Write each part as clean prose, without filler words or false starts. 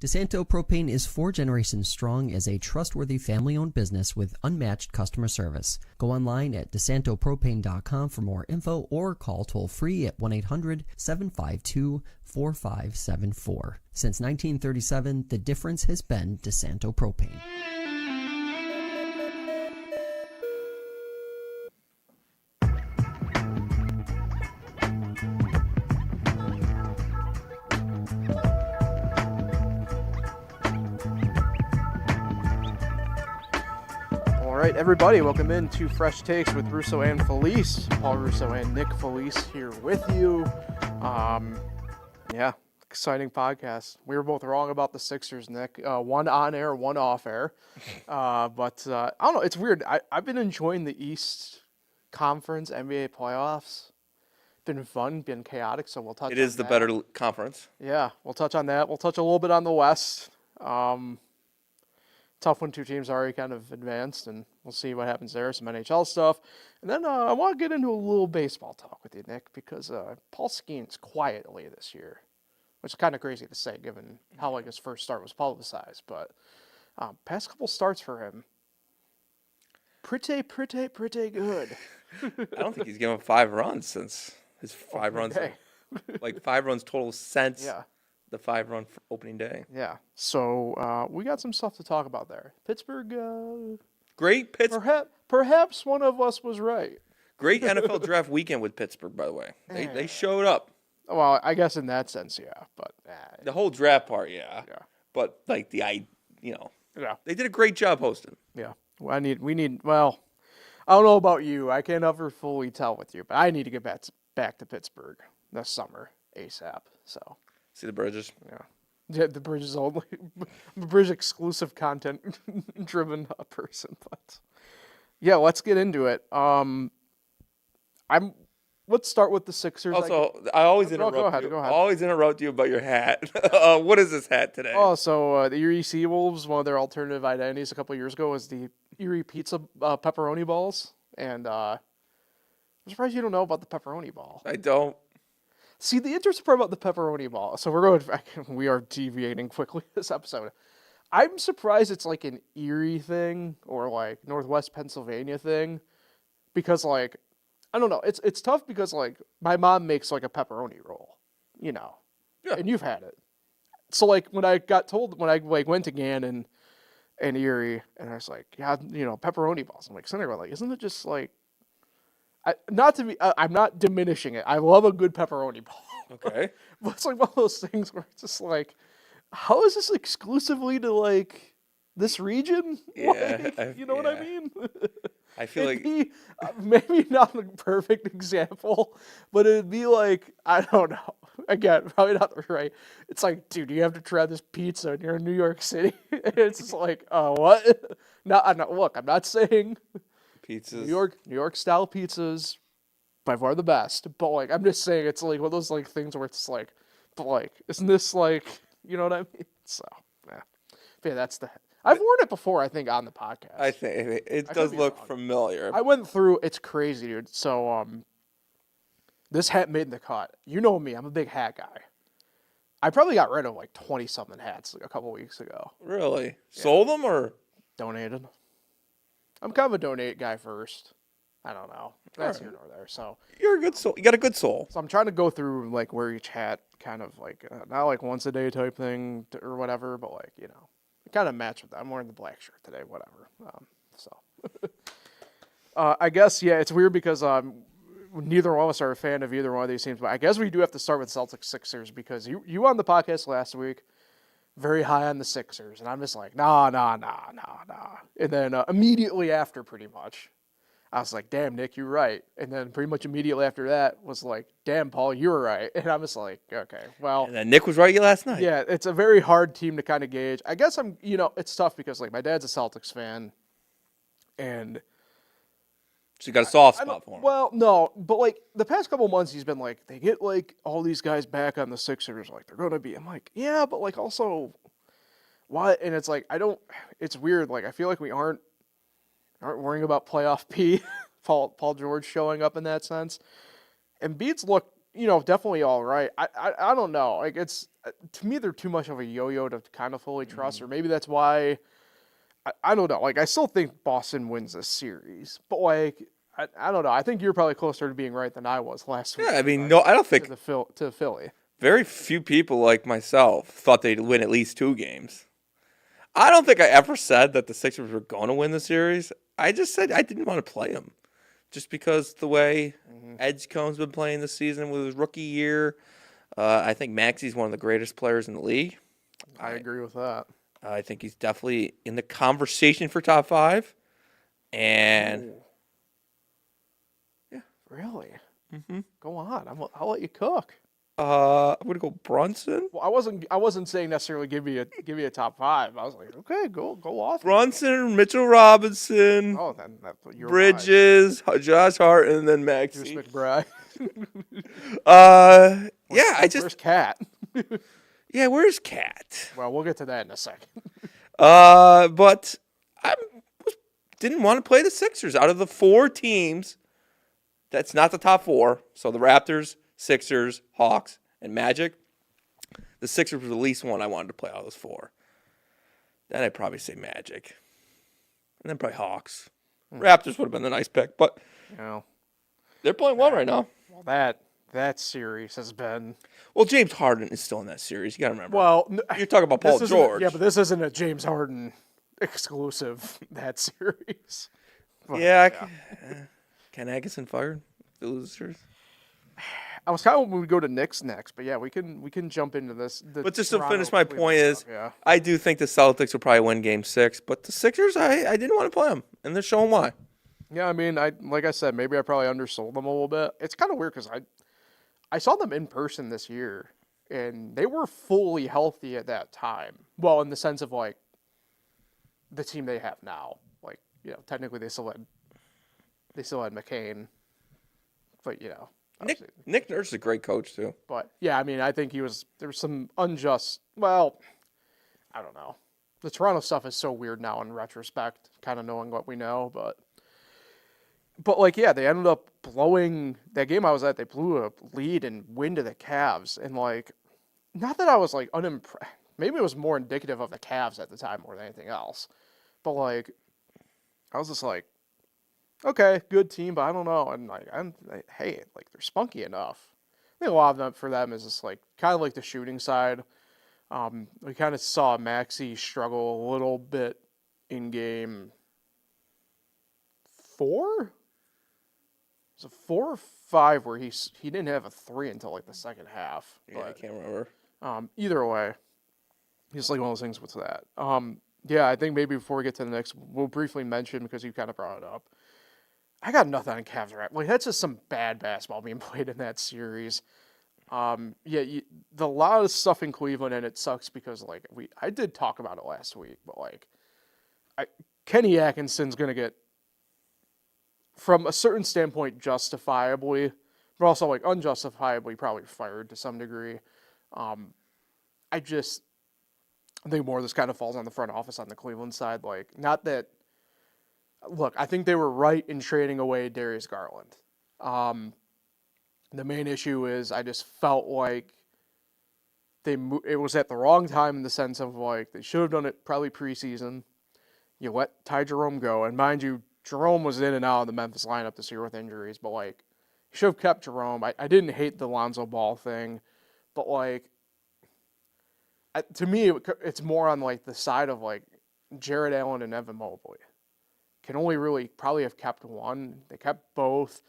DeSanto Propane is 4 generations strong as a trustworthy family-owned business with unmatched customer service. Go online at DeSantoPropane.com for more info or call toll-free at 1-800-752-4574. Since 1937, the difference has been DeSanto Propane. All right, everybody, welcome into Fresh Takes with Russo and Felice. Paul Russo and Nick Felice here with you. Exciting podcast. We were both wrong about the Sixers, Nick. One on air, one off air. But I don't know, it's weird. I've been enjoying the East Conference NBA playoffs. Been fun, been chaotic, so we'll touch on that. It is the better conference. Yeah, we'll touch on that. We'll touch a little bit on the West. Tough when two teams already kind of advanced, and we'll see what happens there, some NHL stuff. And then I want to get into a little baseball talk with you, Nick, because Paul Skenes quietly this year, which is kind of crazy to say given how his first start was publicized. But past couple starts for him, pretty good. I don't think he's given up 5 runs since his 5 runs. Like 5 runs total since the 5-run opening day. Yeah. So we got some stuff to talk about there. Pittsburgh. Great Pittsburgh. Perhaps one of us was right. Great NFL draft weekend with Pittsburgh, by the way. They showed up. Well, I guess in that sense, yeah. But the whole draft part, yeah. But like they did a great job hosting. Yeah. Well, I don't know about you. I can't ever fully tell with you, but I need to get back to Pittsburgh this summer ASAP. So. See the Bridges? Yeah, the Bridges only. Bridge exclusive content driven person. But yeah, let's get into it. Let's start with the Sixers. Also, I always interrupt you. Go ahead. I always interrupt you about your hat. What is this hat today? Oh, so the Erie Seawolves, one of their alternative identities a couple of years ago was the Erie Pizza pepperoni balls. And I'm surprised you don't know about the pepperoni ball. I don't. See, the interesting part about the pepperoni ball, so we are deviating quickly this episode. I'm surprised it's like an Erie thing or like Northwest Pennsylvania thing because like, I don't know, it's tough because like my mom makes like a pepperoni roll, and you've had it. So like when I went to Gannon and Erie and I was like, pepperoni balls. I'm like, sitting there like, isn't it just like, I'm not diminishing it. I love a good pepperoni ball. Okay. But it's like one of those things where it's just like, how is this exclusively to like this region? Yeah. What I mean? I feel like maybe not a perfect example, but it'd be like, I don't know. Again, probably not right. It's like, dude, you have to try this pizza and you're in New York City. And it's just like, what? Look, I'm not saying pizzas. New York style pizzas, by far the best. But like, I'm just saying, it's like one of those like things where it's like, but like, isn't this like, you know what I mean? So yeah, but yeah, I've worn it before. I think on the podcast. I think it does look familiar. I went through. It's crazy, dude. So this hat made the cut. You know me. I'm a big hat guy. I probably got rid of like 20-something hats like a couple weeks ago. Really? Yeah. Sold them or donated? I'm kind of a donate guy first. I don't know. That's here nor there. So you're a good soul. You got a good soul. So I'm trying to go through like where each hat kind of like not like once a day type thing or whatever, but like it kind of match with that. I'm wearing the black shirt today, whatever. I guess it's weird because neither one of us are a fan of either one of these teams, but I guess we do have to start with Celtics Sixers because you on the podcast last week. Very high on the Sixers, and I'm just like, nah. And then immediately after, pretty much, I was like, damn, Nick, you're right. And then pretty much immediately after that was like, damn, Paul, you were right. And I'm just like, okay, well. And then Nick was right last night. Yeah, it's a very hard team to kind of gauge. I guess it's tough because like my dad's a Celtics fan, and so you got a soft spot for him. Well, no, but like the past couple months, he's been like, they get like all these guys back on the Sixers, like they're going to be. I'm like, yeah, but like also, what? And it's like it's weird. Like I feel like we aren't worrying about playoff P, Paul George showing up in that sense. And Embiid's look, definitely all right. I don't know. Like, it's to me, they're too much of a yo-yo to kind of fully trust, or maybe that's why. I don't know. Like, I still think Boston wins this series, but like, I don't know. I think you're probably closer to being right than I was last week. Yeah, I mean, no, I don't think to Philly. Very few people like myself thought they'd win at least 2 games. I don't think I ever said that the Sixers were going to win the series. I just said I didn't want to play them. Just because the way Edgecomb's been playing this season with his rookie year, I think Maxi's one of the greatest players in the league. I agree with that. I think he's definitely in the conversation for top 5. And yeah, really, go on. I'll let you cook. I'm gonna go Brunson. Well, I wasn't saying necessarily give me a top 5. I was like, okay, go off. Brunson, Mitchell Robinson. Oh, then you're Bridges, Josh Hart, and then Maxey. McBride. Where's Cat? Yeah, where's Cat? Well, we'll get to that in a second. But I didn't want to play the Sixers out of the 4 teams. That's not the top 4. So the Raptors, Sixers, Hawks, and Magic. The Sixers were the least one I wanted to play out of those 4. Then I'd probably say Magic. And then probably Hawks. Raptors would have been the nice pick, but they're playing well right now. Well, that series has been... Well, James Harden is still in that series. You got to remember. Well, you're talking about Paul George. Yeah, but this isn't a James Harden exclusive, that series. But, Ken Atkinson fired? The losers? I was kind of hoping we'd go to Knicks next, but yeah, we can jump into this. But just to finish my point is, I do think the Celtics will probably win Game 6, but the Sixers, I didn't want to play them, and they're showing why. Yeah, I mean, like I said, maybe I probably undersold them a little bit. It's kind of weird because I saw them in person this year, and they were fully healthy at that time. Well, in the sense of like the team they have now, like technically they still had McCain, but Nick Nurse is a great coach too. But yeah, I mean, I think there was some unjust. Well, I don't know. The Toronto stuff is so weird now in retrospect, kind of knowing what we know, but like, yeah, they ended up blowing that game I was at. They blew a lead and win to the Cavs, and like, not that I was like unimpressed. Maybe it was more indicative of the Cavs at the time more than anything else. But like, I was just like, okay, good team, but I don't know. And like, hey, like they're spunky enough. I think a lot of them for them is just like kind of like the shooting side. We kind of saw Maxey struggle a little bit in game 4. Was it 4 or 5 where he didn't have a 3 until like the second half. Yeah, I can't remember. Either way, just like one of those things with that. Yeah, I think maybe before we get to the next, we'll briefly mention, because you kind of brought it up, I got nothing on Cavs rap. Like, that's just some bad basketball being played in that series. The lot of stuff in Cleveland, and it sucks because like I did talk about it last week, but like Kenny Atkinson's gonna get, from a certain standpoint, justifiably, but also like unjustifiably probably fired to some degree. I think more of this kind of falls on the front office on the Cleveland side. Like, not that. Look, I think they were right in trading away Darius Garland. The main issue is I just felt like it was at the wrong time, in the sense of like they should have done it probably preseason. You let Ty Jerome go, and mind you, Jerome was in and out of the Memphis lineup this year with injuries, but like you should have kept Jerome. I didn't hate the Lonzo Ball thing, but like to me it's more on like the side of like Jared Allen and Evan Mobley. Can only really probably have kept one. They kept both.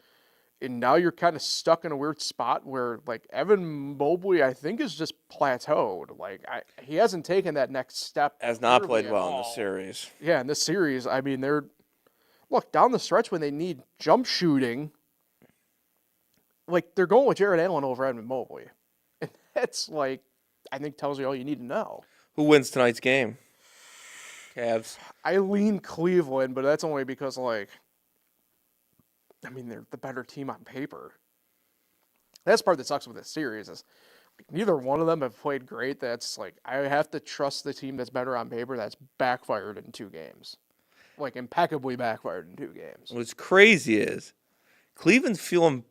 And now you're kind of stuck in a weird spot where, like, Evan Mobley, I think, is just plateaued. Like, he hasn't taken that next step. Has not played well in this series. Yeah, in this series, I mean, look, down the stretch when they need jump shooting, like, they're going with Jared Allen over Evan Mobley. And that's, like, I think tells you all you need to know. Who wins tonight's game? Cavs. I lean Cleveland, but that's only because, like, I mean, they're the better team on paper. That's part that sucks with this series is neither one of them have played great. That's like, I have to trust the team that's better on paper that's backfired in 2 games. Like, impeccably backfired in 2 games. What's crazy is Cleveland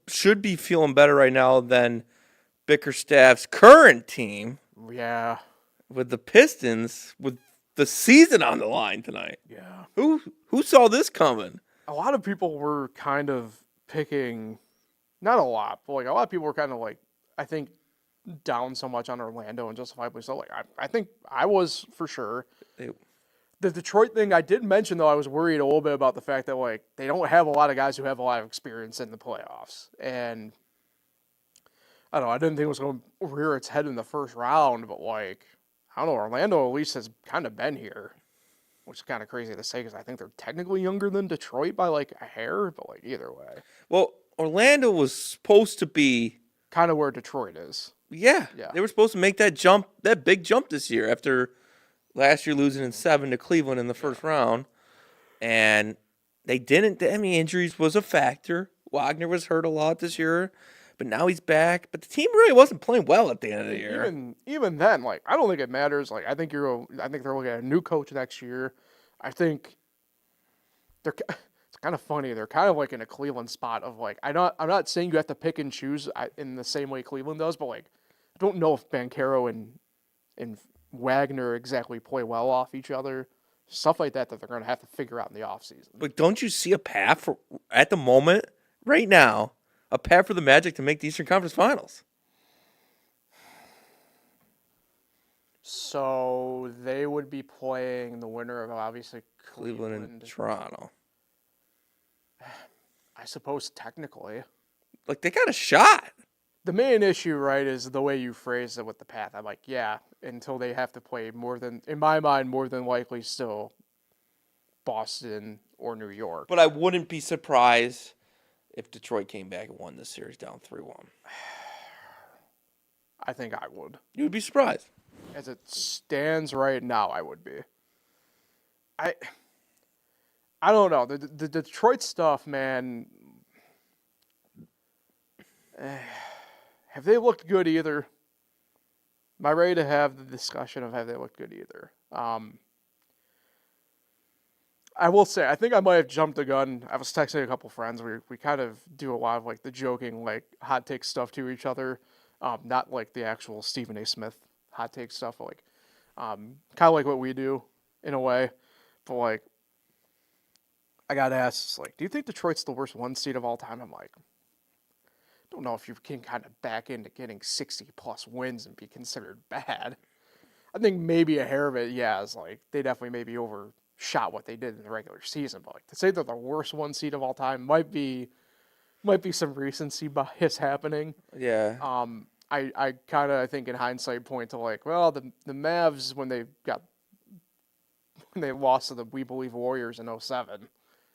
should be feeling better right now than Bickerstaff's current team Yeah. with the Pistons with the season on the line tonight. Yeah. Who saw this coming? A lot of people were kind of picking, not a lot, but like a lot of people were kind of like, I think, down so much on Orlando and justifiably so. Like I think I was for sure. The Detroit thing, I did mention though, I was worried a little bit about the fact that like they don't have a lot of guys who have a lot of experience in the playoffs, and I don't know. I didn't think it was going to rear its head in the first round, but like I don't know. Orlando at least has kind of been here, which is kind of crazy to say because I think they're technically younger than Detroit by like a hair, but like either way. Well, Orlando was supposed to be kind of where Detroit is. Yeah. They were supposed to make that jump, that big jump this year after last year losing in 7 to Cleveland in the first round. And they didn't. I mean, injuries was a factor. Wagner was hurt a lot this year, but now he's back. But the team really wasn't playing well at the end of the year. Even then, like I don't think it matters. Like I think they're looking at a new coach next year. I think it's kind of funny. They're kind of like in a Cleveland spot of like I'm not saying you have to pick and choose in the same way Cleveland does, but like I don't know if Banchero and Wagner exactly play well off each other. Stuff like that they're going to have to figure out in the offseason. But don't you see a path for, at the moment, right now, a path for the Magic to make the Eastern Conference Finals? So they would be playing the winner of obviously Cleveland and Toronto. I suppose technically. Like, they got a shot. The main issue, right, is the way you phrase it with the path. I'm like, yeah, until they have to play in my mind, more than likely still Boston or New York. But I wouldn't be surprised if Detroit came back and won this series down 3-1. I think I would. You would be surprised. As it stands right now, I would be. I don't know. The Detroit stuff, man. Have they looked good either? Am I ready to have the discussion of have they looked good either? I will say, I think I might have jumped the gun. I was texting a couple friends. We kind of do a lot of like the joking, like hot take stuff to each other. Not like the actual Stephen A. Smith hot take stuff, but like kind of like what we do in a way. But like, I got asked, like, do you think Detroit's the worst one seed of all time? I'm like, don't know if you can kind of back into getting 60-plus wins and be considered bad. I think maybe a hair of it, yeah, is like they definitely maybe overshot what they did in the regular season. But like to say they're the worst one seed of all time might be some recency bias happening. Yeah. I kind of I think in hindsight point to like, well, the Mavs when they lost to the We Believe Warriors in 2007,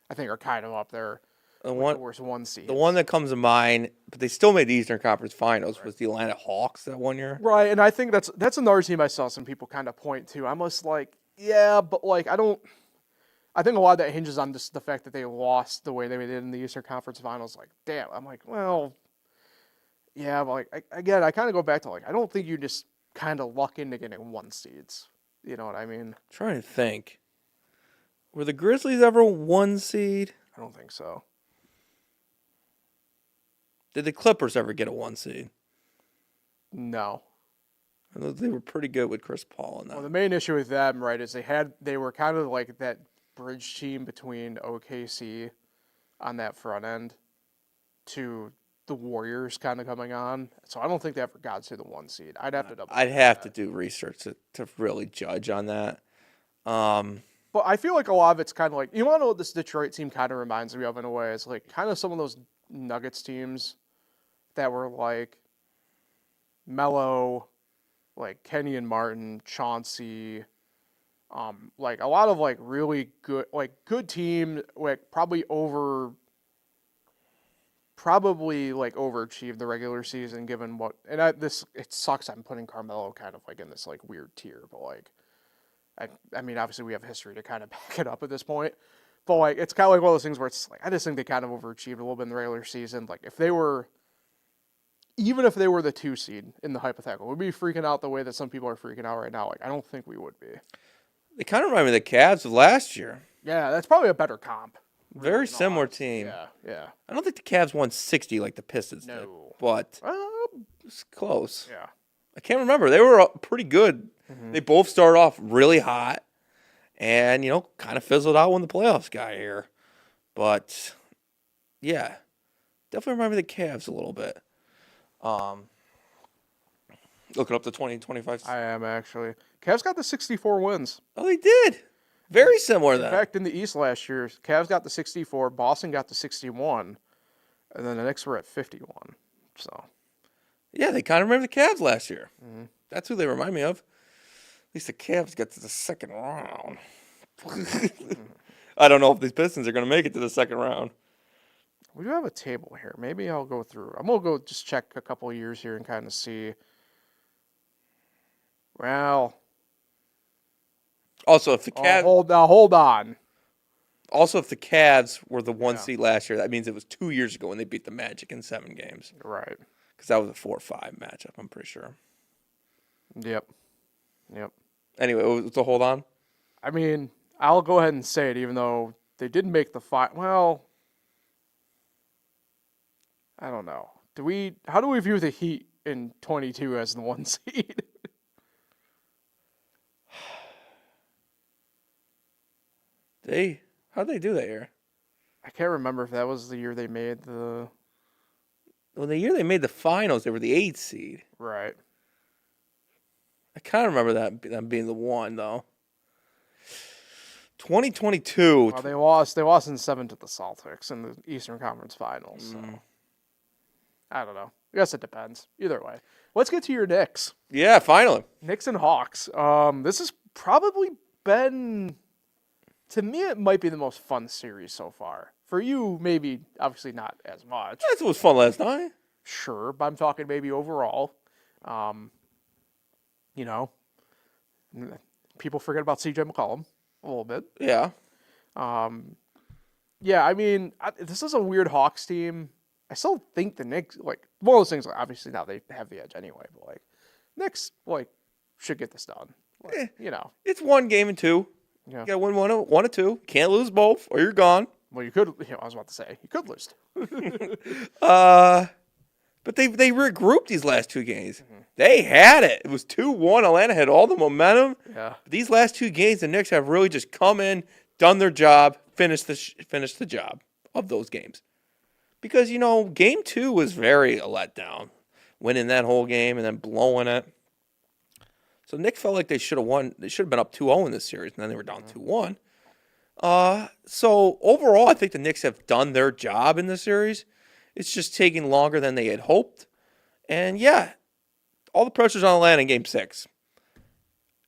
I think are kind of up there. The worst one seed. The one that comes to mind, but they still made the Eastern Conference Finals, was the Atlanta Hawks that one year. Right, and I think that's another team I saw some people kind of point to. I'm just like, yeah, but like I think a lot of that hinges on just the fact that they lost the way they did in the Eastern Conference Finals. Like, damn, I'm like, well, yeah, but like again, I kind of go back to like I don't think you just kind of luck into getting one seeds. You know what I mean? I'm trying to think. Were the Grizzlies ever one seed? I don't think so. Did the Clippers ever get a one seed? No. They were pretty good with Chris Paul in that. Well, the main issue with them, right, is they were kind of like that bridge team between OKC on that front end to the Warriors kind of coming on. So I don't think they ever got to the one seed. I'd have to do research to really judge on that. But I feel like a lot of it's kind of like, you want to know what this Detroit team kind of reminds me of in a way? It's like kind of some of those Nuggets teams that were like Melo, like Kenny and Martin, Chauncey, like a lot of like really good team, like probably overachieved the regular season given what, and it sucks I'm putting Carmelo kind of like in this like weird tier, but like, I mean, obviously we have history to kind of back it up at this point, but like, it's kind of like one of those things where it's like, I just think they kind of overachieved a little bit in the regular season. Like even if they were the 2 seed in the hypothetical, we'd be freaking out the way that some people are freaking out right now. Like, I don't think we would be. They kind of remind me of the Cavs of last year. Yeah, that's probably a better comp. Very similar team. Yeah. I don't think the Cavs won 60 like the Pistons did, but it's close. Yeah. I can't remember. They were pretty good. Mm-hmm. They both started off really hot and, kind of fizzled out when the playoffs got here. But, yeah, definitely remember the Cavs a little bit. Looking up the 2025. I am, actually. Cavs got the 64 wins. Oh, they did. Very similar, then. In fact, in the East last year, Cavs got the 64, Boston got the 61, and then the Knicks were at 51. So, yeah, they kind of remember the Cavs last year. Mm-hmm. That's who they remind me of. At least the Cavs got to the second round. I don't know if these Pistons are going to make it to the second round. We do have a table here. Maybe I'll go through. I'm going to go just check a couple of years here and kind of see. Well, also, if the Cavs hold on. Also, if the Cavs were the 1 seed last year, that means it was 2 years ago when they beat the Magic in 7 games. Right. Because that was a 4-5 matchup, I'm pretty sure. Yep. Anyway, so hold on. I mean, I'll go ahead and say it, even though they didn't make the final. Well, I don't know. How do we view the Heat in 22 as the 1 seed? How'd they do that year? I can't remember if that was the year they made the... Well, the year they made the finals, they were the 8th seed. Right. I kind of remember them being the 1, though. 2022. Well, they lost in 7 to the Celtics in the Eastern Conference Finals. So. I don't know. I guess it depends. Either way. Let's get to your Knicks. Yeah, finally. Knicks and Hawks. This has probably been... To me, it might be the most fun series so far. For you, maybe, obviously not as much. That was fun last night. Sure, but I'm talking maybe overall. People forget about C.J. McCollum a little bit. Yeah. I mean, this is a weird Hawks team. I still think the Knicks, one of those things, obviously now they have the edge anyway, but, Knicks, should get this done. It's 1 game and 2. Yeah. You got to win one or two. Can't lose both, or you're gone. Well, you could. I was about to say you could lose. But they regrouped these last 2 games. Mm-hmm. They had it. It was 2-1. Atlanta had all the momentum. Yeah. But these last 2 games, the Knicks have really just come in, done their job, finished the job of those games. Because game 2 was very a letdown, winning that whole game and then blowing it. So Nick felt like they should have won. They should have been up 2-0 in this series, and then they were down 2-1. So overall, I think the Knicks have done their job in this series. It's just taking longer than they had hoped. And yeah, all the pressure's on Atlanta in Game 6.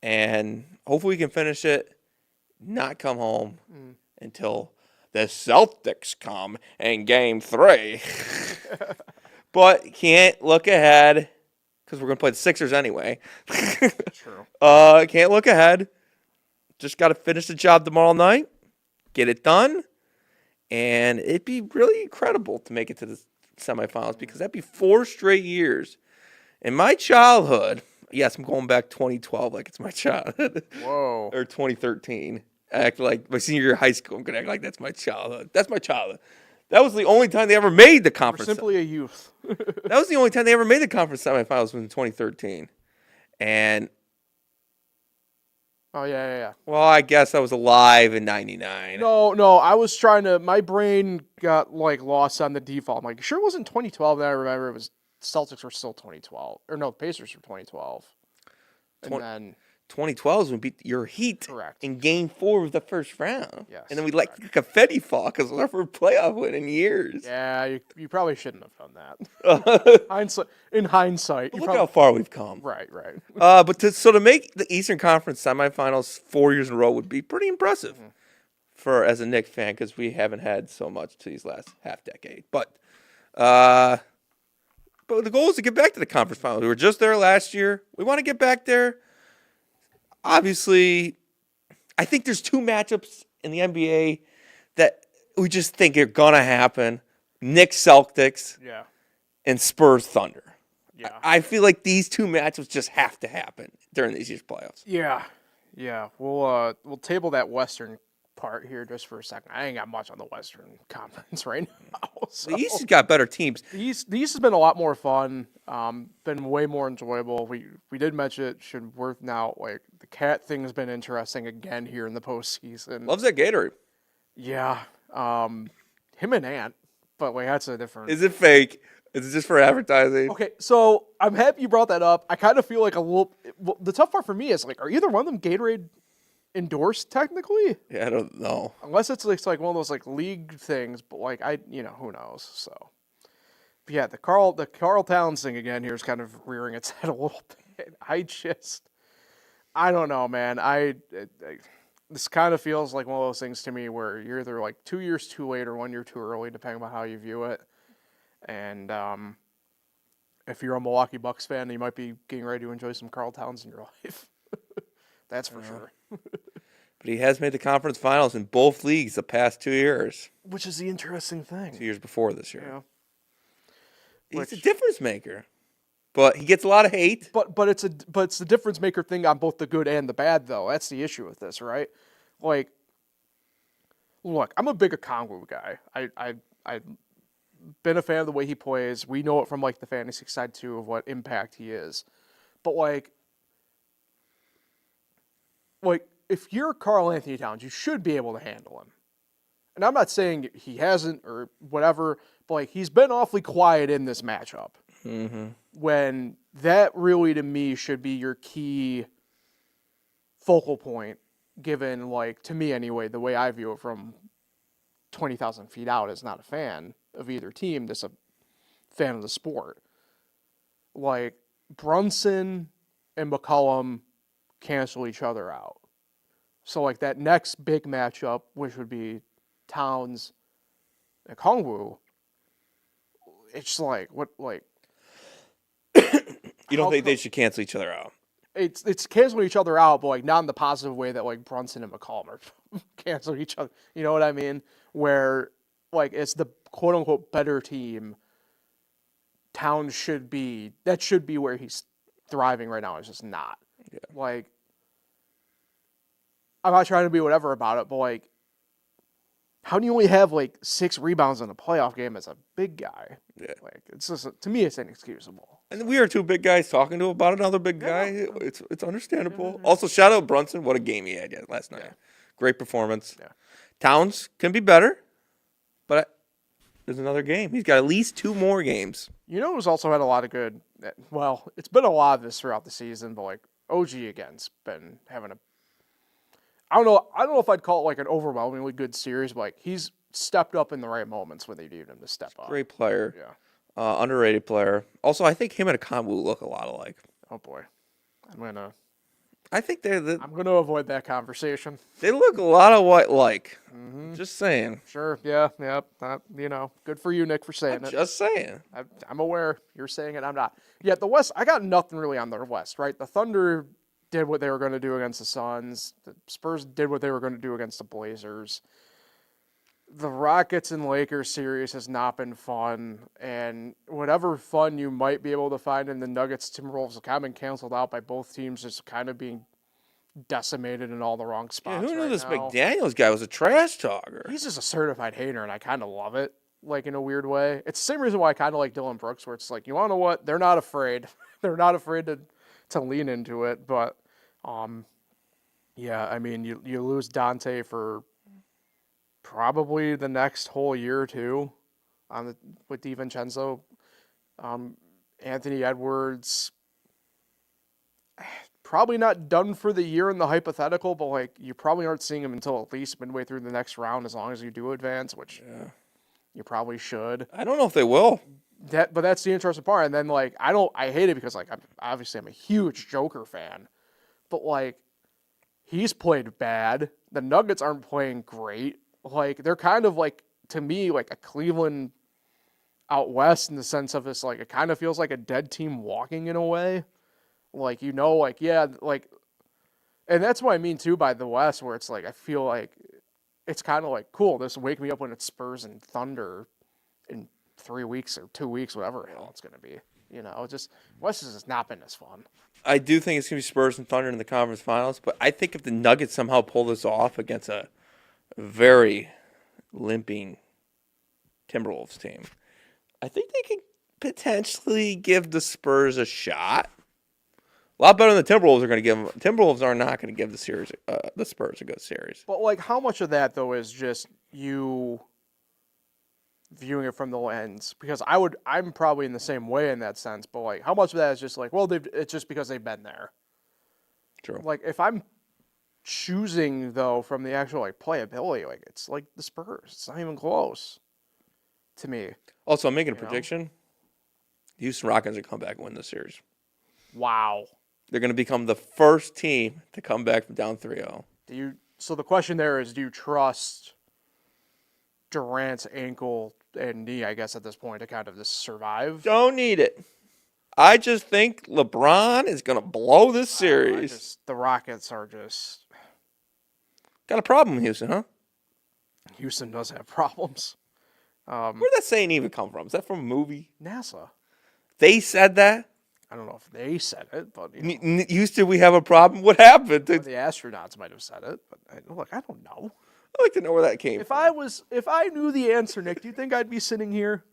And hopefully we can finish it, not come home until the Celtics come in Game 3. But can't look ahead. Because we're going to play the Sixers anyway. True. Can't look ahead. Just got to finish the job tomorrow night. Get it done. And it'd be really incredible to make it to the semifinals. Because that'd be 4 straight years. In my childhood, yes, I'm going back 2012 like it's my childhood. Whoa. Or 2013. I act like my senior year of high school. I'm going to act like that's my childhood. That's my childhood. That was the only time they ever made the conference. We're simply a youth. That was the only time they ever made the conference semifinals was in 2013. And oh yeah. Well, I guess I was alive in 99. No, I was trying to my brain got lost on the default. I'm like, sure it wasn't 2012, then I remember it was Celtics were still 2012. Or no, Pacers were 2012. And then 2012 is when we beat your Heat in Game 4 of the first round. Yes, and then we the confetti fall because it was our first playoff win in years. Yeah, you probably shouldn't have done that. In hindsight. Look how far we've come. Right. But to make the Eastern Conference semifinals 4 years in a row would be pretty impressive as a Knicks fan because we haven't had so much to these last half decade. But the goal is to get back to the conference finals. We were just there last year. We want to get back there. Obviously, I think there's 2 matchups in the NBA that we just think are going to happen. Knicks Celtics and Spurs Thunder. Yeah. I feel like these 2 matchups just have to happen during these year's playoffs. Yeah. We'll table that Western part here just for a second. I ain't got much on the Western Conference right now. So. The East has got better teams. The East has been a lot more fun. Been way more enjoyable. We did mention it. Should worth now. Like the cat thing has been interesting again here in the postseason. Loves that Gatorade. Yeah. Him and Ant, but like that's a different. Is it fake? Is it just for advertising? Okay, so I'm happy you brought that up. I kind of feel like a little. Well, the tough part for me is like, are either one of them Gatorade endorsed technically? Yeah, I don't know. Unless it's like one of those like league things, but like who knows? So, but yeah, the Carl Towns thing again here is kind of rearing its head a little bit. I don't know, man. This kind of feels like one of those things to me where you're either like 2 years too late or 1 year too early, depending on how you view it. And if you're a Milwaukee Bucks fan, you might be getting ready to enjoy some Karl Towns in your life. That's for sure. But he has made the conference finals in both leagues the past 2 years. Which is the interesting thing. 2 years before this year. Yeah. He's a difference maker. But he gets a lot of hate. But it's the difference maker thing on both the good and the bad, though. That's the issue with this, right? Like, look, I'm a big Okongwu guy. I've been a fan of the way he plays. We know it from like the fantasy side too of what impact he is. But like if you're Karl Anthony Towns, you should be able to handle him. And I'm not saying he hasn't or whatever, but like he's been awfully quiet in this matchup. Mm-hmm. When that really, to me, should be your key focal point, given, like, to me anyway, the way I view it from 20,000 feet out as not a fan of either team, just a fan of the sport. Like, Brunson and McCollum cancel each other out. So, like, that next big matchup, which would be Towns and Okongwu, it's like, what, like... You don't think they should cancel each other out? It's canceling each other out, but like not in the positive way that like Brunson and McCollum are canceling each other. You know what I mean? Where like it's the quote unquote better team. Towns should be where he's thriving right now. It's just not. Yeah. Like I'm not trying to be whatever about it, but like how do you only have like 6 rebounds in a playoff game as a big guy? Yeah. Like it's just to me it's inexcusable. And we are 2 big guys talking to about another big guy. It's understandable. Also, shout out Brunson. What a game he had last night. Yeah. Great performance. Yeah. Towns can be better, but there's another game. He's got at least 2 more games. You know who's also had a lot of good... Well, it's been a lot of this throughout the season, but like OG again's been having a... I don't know if I'd call it like an overwhelmingly good series, but like he's stepped up in the right moments when they needed him to step up. Great player. Yeah. Underrated player. Also, I think him and Okongwu look a lot alike. Oh boy, I'm gonna avoid that conversation. They look a lot of like. Mm-hmm. Just saying. Sure. Yeah. Yep. Good for you, Nick, for saying it. Just saying. I'm aware you're saying it. I'm not. Yeah. The West. I got nothing really on the West. Right. The Thunder did what they were going to do against the Suns. The Spurs did what they were going to do against the Blazers. The Rockets and Lakers series has not been fun, and whatever fun you might be able to find in the Nuggets Timberwolves have kind of been canceled out by both teams just kind of being decimated in all the wrong spots. Yeah, who knew right this now. McDaniels guy was a trash talker? He's just a certified hater, and I kind of love it, like in a weird way. It's the same reason why I kind of like Dylan Brooks, where it's like, you want to know what? They're not afraid. They're not afraid to lean into it, but yeah, I mean, you lose Dante for probably the next whole year or two with DiVincenzo. Anthony Edwards, probably not done for the year in the hypothetical, but like you probably aren't seeing him until at least midway through the next round as long as you do advance, which you probably should. I don't know if they will. But that's the interesting part. And then like I hate it because like I'm a huge Joker fan, but like he's played bad. The Nuggets aren't playing great. Like, they're kind of like, to me, like a Cleveland out west in the sense of this, like, it kind of feels like a dead team walking in a way. Like, like, yeah, like, and that's what I mean, too, by the West, where it's like, I feel like it's kind of like, cool, this wake me up when it's Spurs and Thunder in 3 weeks or 2 weeks, whatever the hell it's going to be. Just, West has just not been as fun. I do think it's going to be Spurs and Thunder in the conference finals, but I think if the Nuggets somehow pull this off against a very limping Timberwolves team. I think they could potentially give the Spurs a shot. A lot better than the Timberwolves are going to give them. Timberwolves are not going to give the Spurs a good series. But like, how much of that though is just you viewing it from the lens? Because I'm probably in the same way in that sense. But like, how much of that is just like, well, it's just because they've been there. True. Like, if I'm choosing though from the actual like playability, like it's like the Spurs. It's not even close to me. Also, I'm making a prediction. The Houston Rockets are going to come back and win this series. Wow. They're going to become the first team to come back from down 3-0. So the question there is, do you trust Durant's ankle and knee, I guess, at this point to kind of just survive? Don't need it. I just think LeBron is going to blow this series. The Rockets are just... Got a problem, Houston, huh? Houston does have problems. Where'd that saying even come from? Is that from a movie? NASA. They said that? I don't know if they said it, but Houston, we have a problem. What happened? the astronauts might have said it. But look, I don't know. I'd like to know where that came from. If I knew the answer, Nick, do you think I'd be sitting here?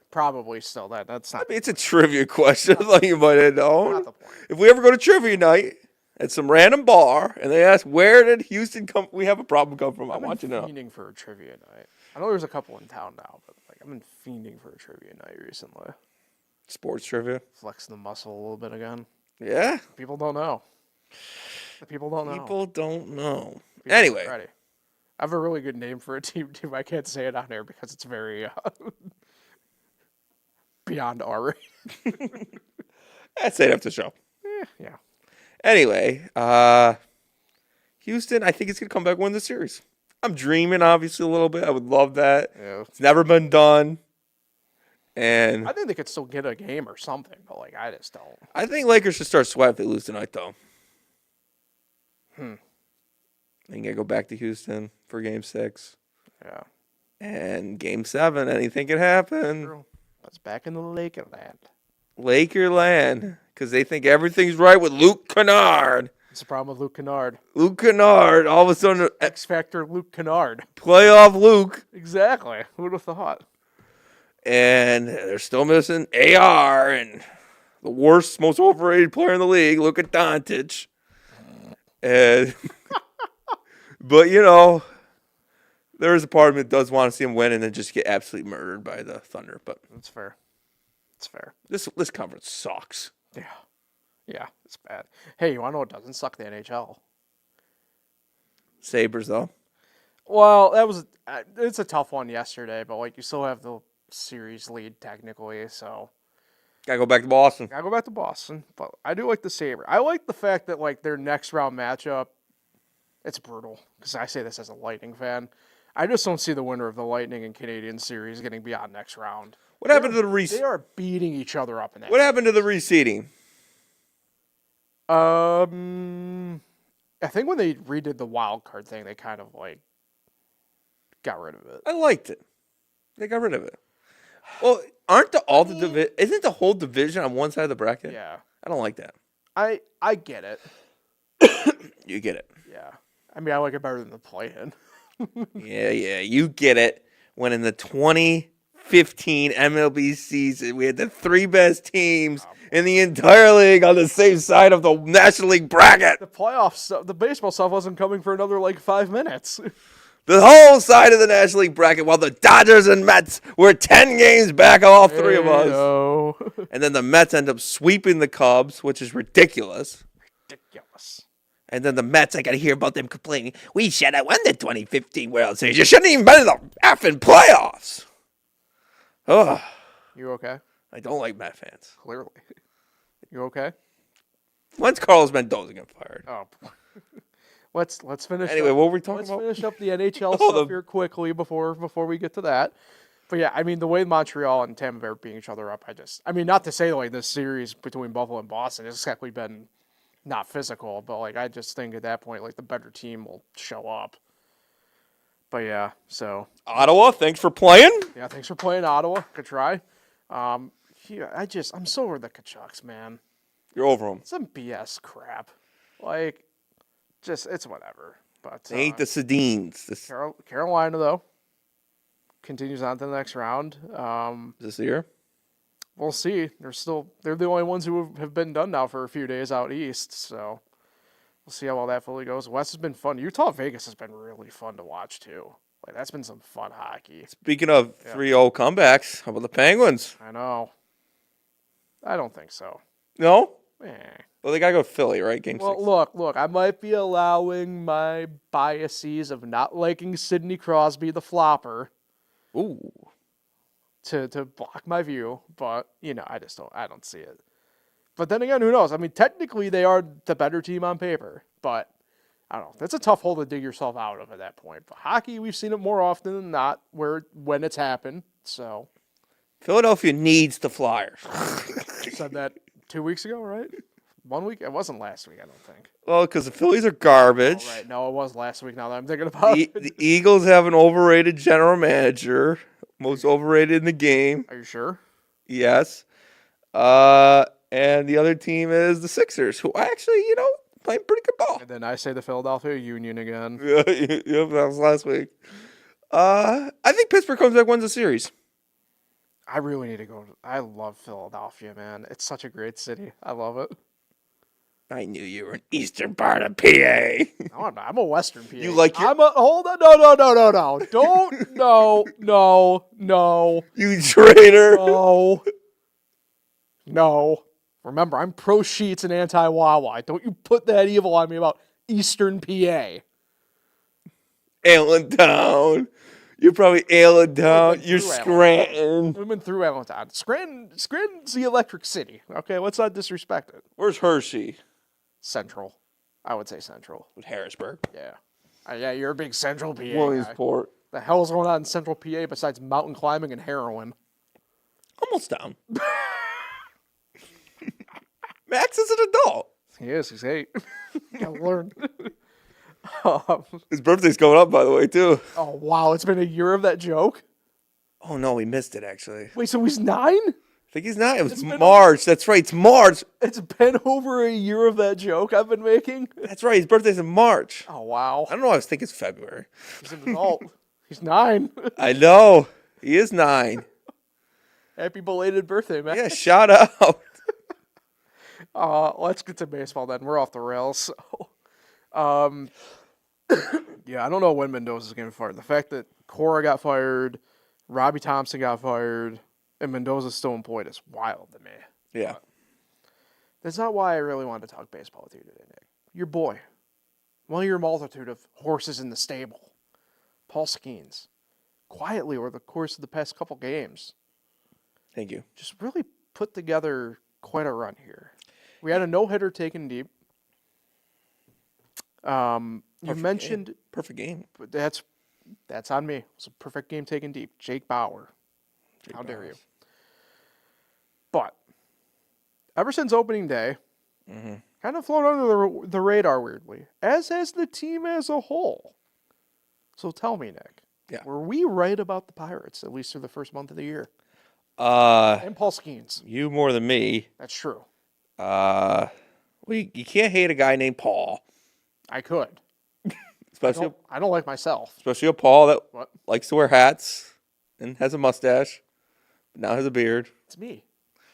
Probably still. That's not. I mean, it's a trivia question. I thought you might have known. Not the point. If we ever go to trivia night at some random bar and they ask, where did Houston come? We have a problem come from. I want to know. I'm fiending for a trivia night. I know there's a couple in town now, but like I've been fiending for a trivia night recently. Sports trivia. Flexing the muscle a little bit again. Yeah. People don't know. People don't know. People don't know. People Anyway. ready. I have a really good name for a team, too. I can't say it on air because it's very beyond R-rated. That's it after the show. Yeah. Anyway, Houston, I think it's going to come back and win the series. I'm dreaming, obviously, a little bit. I would love that. Yeah. It's never been done. And I think they could still get a game or something, but like I just don't. I think Lakers should start sweating if they lose tonight, though. They can go back to Houston for Game 6. Yeah. And Game 7, anything can happen. True. That's back in the Lakerland. Lakerland, because they think everything's right with Luke Kennard. It's the problem with Luke Kennard. Luke Kennard, all of a sudden, X Factor Luke Kennard. playoff Luke. Exactly. Who would have thought? And they're still missing AR and the worst, most overrated player in the league, Luka Doncic. And, but, you know, there is a part of me that does want to see him win and then just get absolutely murdered by the Thunder. But That's fair. It's fair. This conference sucks. Yeah. Yeah, it's bad. Hey, you want to know what doesn't suck? The NHL. Sabres, though. Well, it's a tough one yesterday, but like you still have the series lead technically, so Gotta go back to Boston. gotta go back to Boston. But I do like the Sabres. I like the fact that like their next round matchup, it's brutal because I say this as a Lightning fan. I just don't see the winner of the Lightning and Canadian series getting beyond next round. What happened to the They are beating each other up in that. What happened to the reseeding? I think when they redid the wild card thing, they kind of like got rid of it. I liked it. They got rid of it. Well, isn't the whole division on one side of the bracket? Yeah, I don't like that. I get it. You get it. Yeah, I mean I like it better than the play-in. Yeah, you get it. When in the 2015 MLB season, we had the three best teams in the entire league on the same side of the National League bracket. The playoffs, the baseball stuff wasn't coming for another like 5 minutes. The whole side of the National League bracket, while the Dodgers and Mets were 10 games back of all three of us. No. And then the Mets end up sweeping the Cubs, which is ridiculous. Ridiculous. And then the Mets, I got to hear about them complaining, we should have won the 2015 World Series. You shouldn't even been in the effing playoffs. Oh, You okay? I don't like Met fans. Clearly. You okay? When's Carlos Mendoza get fired? Oh. Let's finish. Anyway, what were we talking about? Let's finish up the NHL stuff here quickly before we get to that. But yeah, I mean the way Montreal and Tampa Bay are beating each other up, I mean not to say like this series between Buffalo and Boston has exactly been not physical, but like I just think at that point like the better team will show up. But yeah, so Ottawa, thanks for playing. yeah, thanks for playing Ottawa. Good try. I'm so over the Kachucks, man. You're over them. Some BS crap. Like, just it's whatever. But They ain't the Sedines. Carolina, though, continues on to the next round. This year? We'll see. They're the only ones who have been done now for a few days out east. So we'll see how all that fully goes. West has been fun. Utah Vegas has been really fun to watch too. Like that's been some fun hockey. Speaking of 3-0 comebacks, how about the Penguins? I know. I don't think so. No? Eh. Well, they got to go to Philly, right? Game 6. Look. I might be allowing my biases of not liking Sidney Crosby, the flopper, Ooh. to block my view, but I don't see it. But then again, who knows? I mean, technically they are the better team on paper, but I don't know. That's a tough hole to dig yourself out of at that point. But hockey, we've seen it more often than not when it's happened. So Philadelphia needs the Flyers. said that 2 weeks ago, right? 1 week? It wasn't last week, I don't think. Well, because the Phillies are garbage. Oh, right. No, it was last week now that I'm thinking about it. The Eagles have an overrated general manager. Most overrated in the game. Are you sure? Yes. And the other team is the Sixers, who actually, playing pretty good ball. And then I say the Philadelphia Union again. Yeah, that was last week. I think Pittsburgh comes back, wins the series. I really need to go. I love Philadelphia, man. It's such a great city. I love it. I knew you were an eastern part of PA. No, I'm not. I'm a Western PA. You like your... Hold on. No. Don't. No. You traitor. No. Remember, I'm pro Sheets and anti Wawa. Don't you put that evil on me about Eastern PA. Allentown. You're probably Allentown. You're Scranton. We've been through Allentown. Scranton's the electric city. Okay, let's not disrespect it. Where's Hershey? Central. I would say Central. With Harrisburg. Yeah. Yeah, you're a big Central PA Williamsport. guy. The hell's going on in Central PA besides mountain climbing and heroin? Almost down. Max is an adult. He is. He's 8. Gotta learn. His birthday's coming up, by the way, too. Oh, wow. It's been a year of that joke? Oh, no, we missed it, actually. Wait, so he's 9? I think he's 9. It was March. That's right. It's March. It's been over a year of that joke I've been making? That's right. His birthday's in March. Oh, wow. I don't know. I was thinking it's February. He's an adult. He's 9. I know. He is 9. Happy belated birthday, man. Yeah, shout out. Let's get to baseball then. We're off the rails. So, yeah, I don't know when Mendoza's going to be fired. The fact that Cora got fired, Robbie Thompson got fired, and Mendoza's still employed is wild to me. Yeah. But that's not why I really wanted to talk baseball with you today, Nick. Your boy. One of your multitude of horses in the stable. Paul Skenes. Quietly over the course of the past couple games. Thank you. Just really put together quite a run here. We had a no-hitter taken deep. You mentioned... Perfect game. That's on me. It's a perfect game taken deep. Jake Bauer. How dare you? But ever since opening day, kind of flown under the radar weirdly, as has the team as a whole. So tell me, Nick. Yeah. Were we right about the Pirates, at least through the first month of the year? And Paul Skenes. You more than me. That's true. Well, you can't hate a guy named Paul. I could. Especially I don't like myself. Especially a Paul that What? likes to wear hats and has a mustache, but now has a beard. It's me.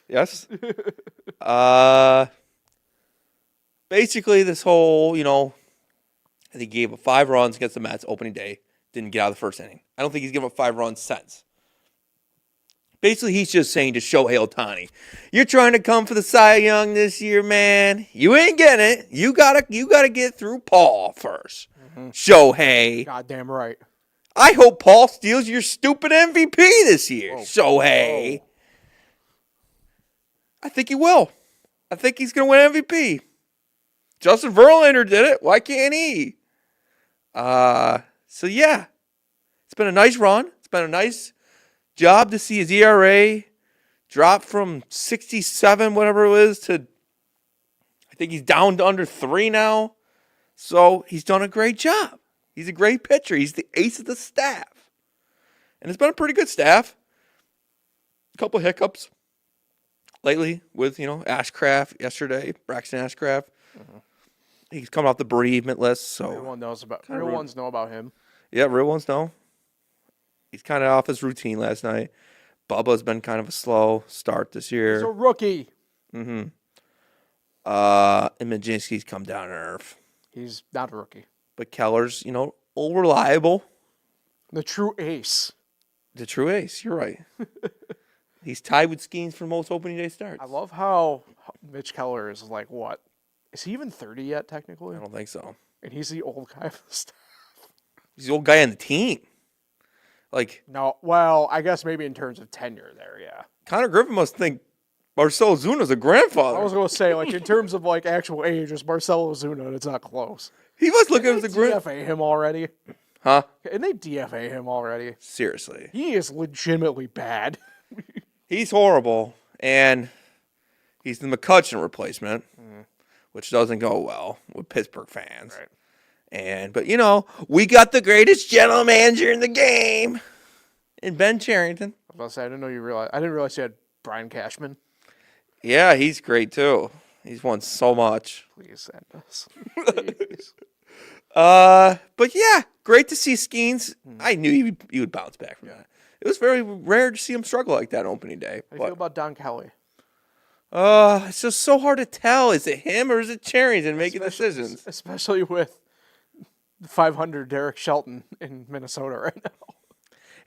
Yes. Basically, this whole, I think he gave up 5 runs against the Mets opening day. Didn't get out of the first inning. I don't think he's given up 5 runs since. Basically, he's just saying to Shohei Ohtani, you're trying to come for the Cy Young this year, man. You ain't getting it. You gotta get through Paul first. Shohei. Goddamn right. I hope Paul steals your stupid MVP this year, Shohei. I think he will. I think he's going to win MVP. Justin Verlander did it. Why can't he? So, yeah. It's been a nice run. It's been a nice job to see his ERA drop from 67, whatever it is, to I think he's down to under 3 now. So he's done a great job. He's a great pitcher. He's the ace of the staff. And it's been a pretty good staff. A couple hiccups lately with, Ashcraft yesterday, Braxton Ashcraft. He's coming off the bereavement list, so Real ones know about him. Yeah, real ones know. He's kind of off his routine last night. Bubba's been kind of a slow start this year. He's a rookie. And Majinski's come down to earth. He's not a rookie. But Keller's, all reliable. The true ace. The true ace, you're right. He's tied with Skenes for most opening day starts. I love how Mitch Keller is like, what? Is he even 30 yet, technically? I don't think so. And he's the old guy of the staff. He's the old guy on the team. No, well, I guess maybe in terms of tenure there, yeah. Connor Griffin must think Marcelo Zuna's a grandfather. I was going to say, in terms of, actual age, it's Marcelo Zuna, and it's not close. He must look at him as a grandfather. DFA him already. Huh? And they DFA him already. Seriously. He is legitimately bad. He's horrible, and he's the McCutcheon replacement, which doesn't go well with Pittsburgh fans. Right. But we got the greatest general manager in the game, in Ben Cherington. I was about to say, I didn't realize you had Brian Cashman. Yeah, he's great too. He's won so much. Please send us. Please. But yeah, great to see Skenes. I knew he would bounce back from that. It was very rare to see him struggle like that on opening day. How do you feel about Don Kelly? It's just so hard to tell. Is it him or is it Cherington making decisions? Especially with 500 Derek Shelton in Minnesota right now.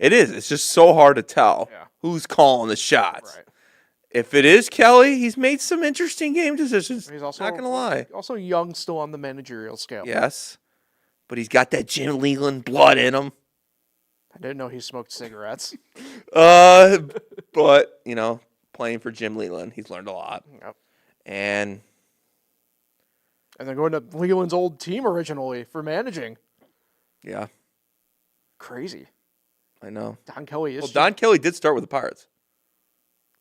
It is. It's just so hard to tell who's calling the shots. Right. If it is Kelly, he's made some interesting game decisions. He's also not going to lie. Also young still on the managerial scale. Yes. But he's got that Jim Leland blood in him. I didn't know he smoked cigarettes. But, playing for Jim Leland, he's learned a lot. Yep. And then going to Leland's old team originally for managing. Yeah. Crazy. I know. Don Kelly is. Well, Don Kelly did start with the Pirates.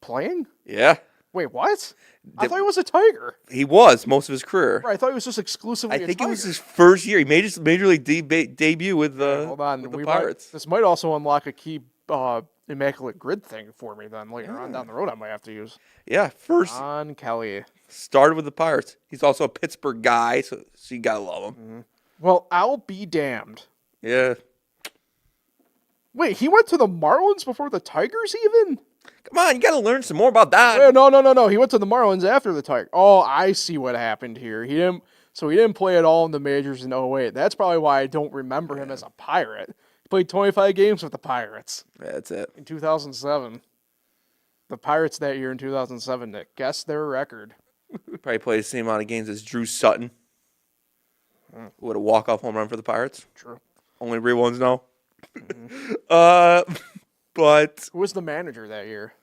Playing? Yeah. Wait, what? I thought he was a Tiger. He was most of his career. Right, I thought he was just exclusively a Tiger. I think it was his first year. He made his major league debut with the Pirates. This might also unlock a key immaculate grid thing for me then later on down the road I might have to use. Yeah, first. Don Kelly. Started with the Pirates. He's also a Pittsburgh guy, so you got to love him. Mm-hmm. Well, I'll be damned. Yeah. Wait, he went to the Marlins before the Tigers even? Come on, you got to learn some more about that. Yeah, no. He went to the Marlins after the Tigers. Oh, I see what happened here. He didn't play at all in the majors in 2008. That's probably why I don't remember him as a Pirate. He played 25 games with the Pirates. That's it. In 2007. The Pirates that year in 2007, Nick. Guess their record. Probably played the same amount of games as Drew Sutton. Who had a walk-off home run for the Pirates. True. Only real ones know. Mm-hmm. But who was the manager that year?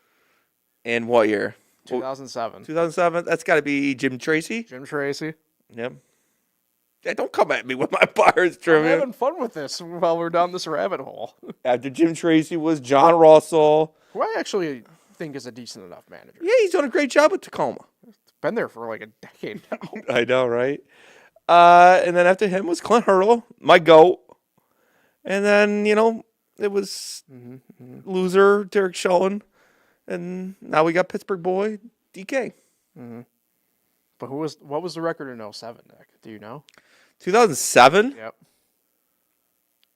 In what year? 2007. 2007? That's got to be Jim Tracy. Jim Tracy. Yep. Yeah, don't come at me with my Pirates trivia. I'm having fun with this while we're down this rabbit hole. After Jim Tracy was John Russell. Who I actually think is a decent enough manager. Yeah, he's done a great job with Tacoma. Been there for like a decade now. I know, right? And then after him was Clint Hurdle, my GOAT. And then, it was loser Derek Shelton. And now we got Pittsburgh boy, DK. Mm-hmm. But what was the record in 2007, Nick? Do you know? 2007? Yep.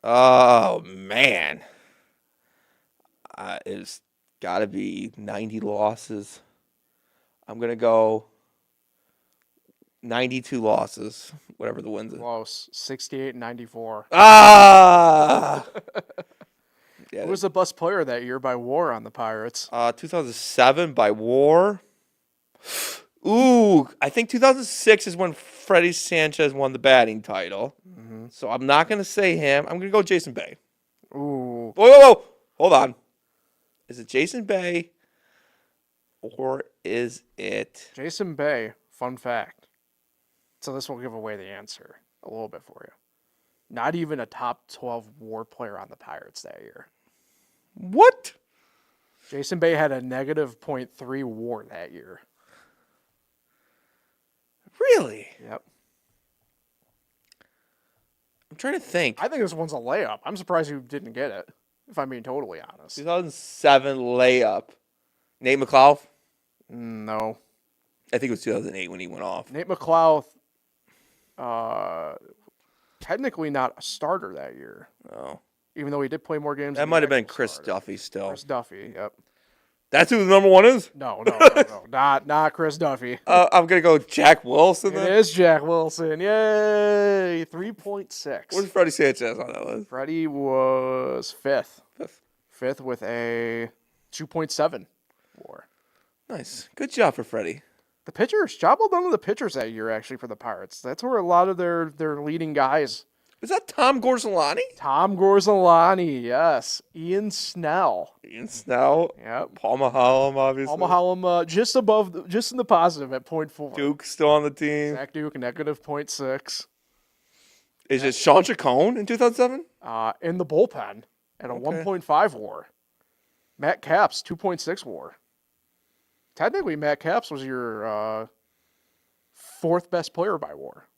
Oh, man. It's got to be 90 losses. I'm going to go 92 losses, whatever the wins. Close. 68-94. Ah! Who was the best player that year by WAR on the Pirates? 2007 by WAR. Ooh, I think 2006 is when Freddie Sanchez won the batting title. Mm-hmm. So I'm not going to say him. I'm going to go Jason Bay. Ooh. Whoa. Hold on. Is it Jason Bay or is it... Jason Bay, fun fact. So this will give away the answer a little bit for you. Not even a top 12 WAR player on the Pirates that year. What? Jason Bay had a negative .3 WAR that year. Really? Yep. I'm trying to think. I think this one's a layup. I'm surprised you didn't get it, if I'm being totally honest. 2007 layup. Nate McLeod? No. I think it was 2008 when he went off. Nate McLeod, technically not a starter that year. Oh. Even though he did play more games. That might have been Chris Duffy still. Chris Duffy, yep. That's who the number one is? No. Not Chris Duffy. I'm going to go Jack Wilson then. It is Jack Wilson. Yay. 3.6. Where's Freddie Sanchez on that list? Freddie was fifth. Fifth with a 2.7 WAR. Nice. Good job for Freddie. The pitchers, job well done to the pitchers that year, actually, for the Pirates. That's where a lot of their leading guys. Was that Tom Gorzelani? Tom Gorzelani, yes. Ian Snell. Yep. Paul Mahallam, obviously. Paul Mahallam, just in the positive at 0.4. Duke still on the team. Zach Duke, negative 0.6. Is it Sean Chacon in 2007? In the bullpen at a 1.5 WAR. Matt Capps, 2.6 WAR. Technically, Matt Capps was your fourth best player by WAR.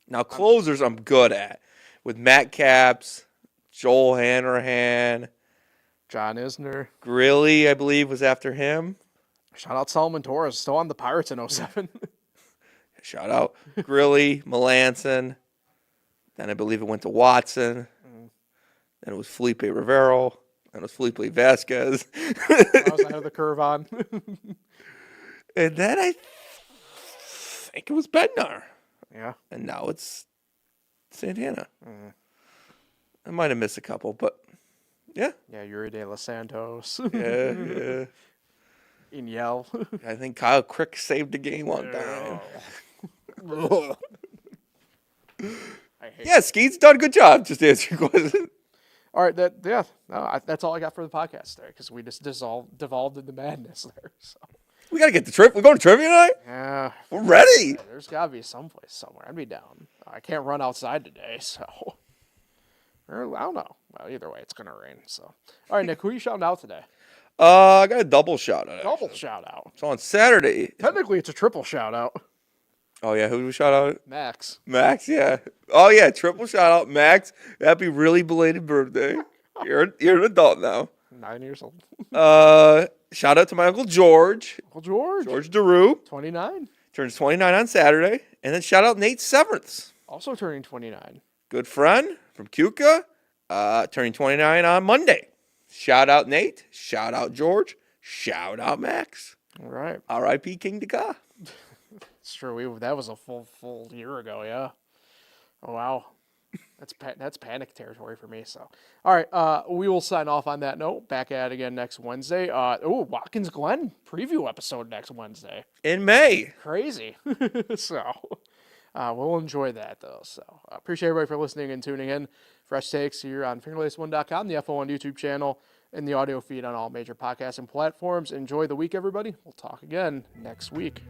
Now, closers I'm good at. With Matt Capps, Joel Hanrahan. John Isner. Grilly, I believe, was after him. Shout out Solomon Torres, still on the Pirates in 07. Shout out Grilly, Melanson. Then I believe it went to Watson. Then it was Felipe Rivero. Then it was Felipe Vasquez. I was ahead of the curve on. And then I think it was Bednar. Yeah. And now it's Santana. I might have missed a couple, but yeah. Yeah, Yuri De Los Santos. Yeah. Inyel. I think Kyle Crick saved the game one time. Yeah, Skenes done a good job. Just to answer your question. All right, that's all I got for the podcast there because we just devolved into madness there. So we gotta get the trip. We're going to trivia tonight. Yeah, we're ready. Yeah, there's gotta be someplace somewhere. I'd be down. I can't run outside today, so I don't know. Well, either way, it's gonna rain. So, all right, Nick, who are you shouting out today? I got a double shout out. Double shout out. So on Saturday. Technically, it's a triple shout out. Oh yeah, who do we shout out? Max, yeah. Oh yeah, triple shout out, Max. Happy really belated birthday. You're an adult now. 9 years old. Shout out to my Uncle George. Uncle George. George DeRue. 29. Turns 29 on Saturday. And then shout out Nate Severance. Also turning 29. Good friend from Cuca. Turning 29 on Monday. Shout out Nate. Shout out George. Shout out Max. All right. R.I.P. King Daka. It's true. That was a full year ago, yeah. Oh, wow. That's panic territory for me. So, all right, we will sign off on that note. Back at it again next Wednesday. Watkins Glen preview episode next Wednesday in May. Crazy. So, we'll enjoy that though. So, appreciate everybody for listening and tuning in. Fresh takes here on fingerlace1.com, the FO1 YouTube channel, and the audio feed on all major podcasting platforms. Enjoy the week, everybody. We'll talk again next week.